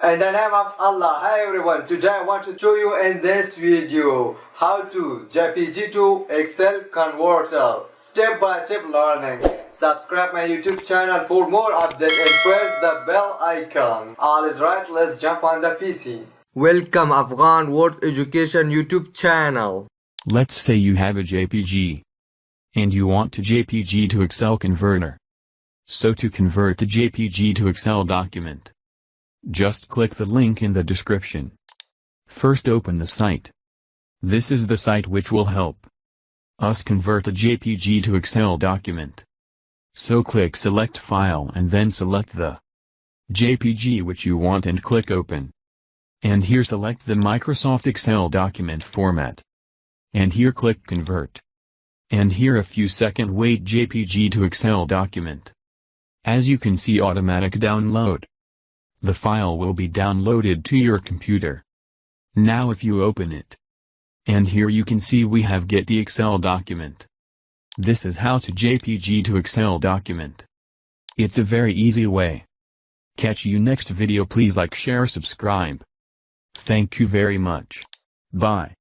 In the name of Allah, hi everyone, today I want to show you in this video how to JPG to Excel converter, step by step learning. Subscribe my YouTube channel for more updates and press the bell icon. All is right, let's jump on the PC. Welcome Afghan Word Education YouTube channel. Let's say you have a JPG and you want to JPG to Excel converter. So to convert the JPG to Excel document, just click the link in the description. First open the site. This is the site which will help us convert a JPG to Excel document. So click select file and then select the JPG which you want and click open. And here select the Microsoft Excel document format. And here click convert. And here a few seconds wait JPG to Excel document. As you can see automatic download. The file will be downloaded to your computer. Now if you open it. And here you can see we have get the Excel document. This is how to JPG to Excel document. It's a very easy way. Catch you next video, please like, share, subscribe. Thank you very much. Bye.